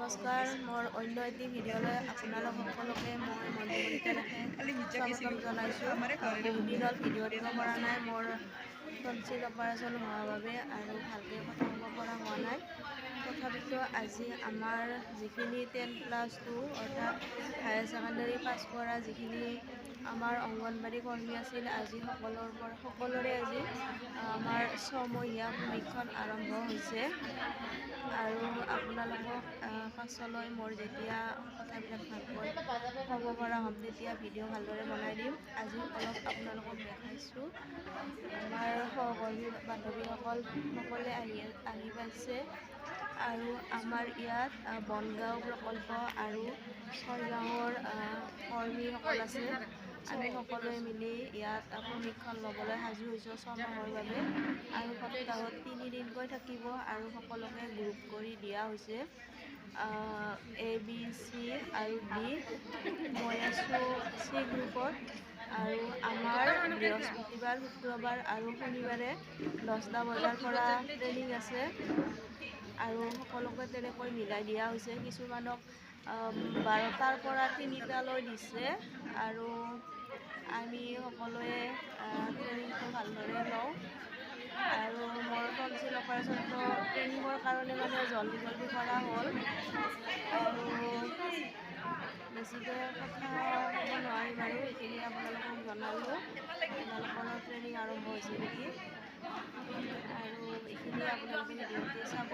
নমস্কাৰ, মোৰ অন্য এটি ভিডিঅ'লৈ আপোনালোক সকলোকে মই মঞ্জুমণিতা দাসে স্বাগতম জনাইছোঁ। বহুদিন হ'ল ভিডিঅ' দিব পৰা নাই, মোৰ টনচিল অপাৰেশ্যন হোৱাৰ বাবে আৰু ভালকৈ কথা ক'ব পৰা হোৱা নাই। তথাপিতো আজি আমাৰ যিখিনি 10+2 অৰ্থাৎ হায়াৰ ছেকেণ্ডেৰী পাছ কৰা যিখিনি আমাৰ অংগনবাড়ী কৰ্মী আছিল, আজি সকলোৰে আজি আমাৰ ছমহীয়া প্ৰশিক্ষণ আৰম্ভ হৈছে। আৰু আপোনালোকক পাছলৈ মোৰ যেতিয়া কথাবিলাক ভালকৈ ক'ব পৰা হ'ম তেতিয়া ভিডিঅ' ভালদৰে বনাই দিম। আজি অলপ আপোনালোকক দেখাইছোঁ। আমাৰ সহকৰ্মী বান্ধৱীসকল সকলোৱে আহি পাইছে আৰু আমাৰ ইয়াত বনগাঁও প্ৰকল্প আৰু ছয়গাঁৱৰ কৰ্মীসকল আছে। আমি সকলোৱে মিলি ইয়াত প্ৰশিক্ষণ ল'বলৈ সাজু হৈছোঁ ছমাহৰ বাবে, আৰু সপ্তাহত 3 দিনকৈ থাকিব আৰু সকলোকে গ্ৰুপ কৰি দিয়া হৈছে A, B, C আৰু D। মই আছোঁ C গ্ৰুপত। আৰু আমাৰ বৃহস্পতিবাৰ, শুক্ৰবাৰ আৰু শনিবাৰে 10টা বজাৰ পৰা ট্ৰেইনিং আছে আৰু সকলোকে তেনেকৈ মিলাই দিয়া হৈছে। কিছুমানক 12টাৰ পৰা 3টালৈ দিছে আৰু আমি সকলোৱে ট্ৰেইনিংটো ভালদৰে লওঁ। আৰু মোৰ টনচিল অপাৰেশ্যনটো ট্ৰেইনিঙৰ কাৰণে জল্দি কৰা হ'ল আৰু বেছিকৈ কথা ক'ব নোৱাৰিম আৰু এইখিনি আপোনালোকক জনালোঁ। আপোনালোকৰ ট্ৰেইনিং আৰম্ভ হৈছে নেকি, আৰু এইখিনি আপোনালোকে ভিডিঅ'তে চাব।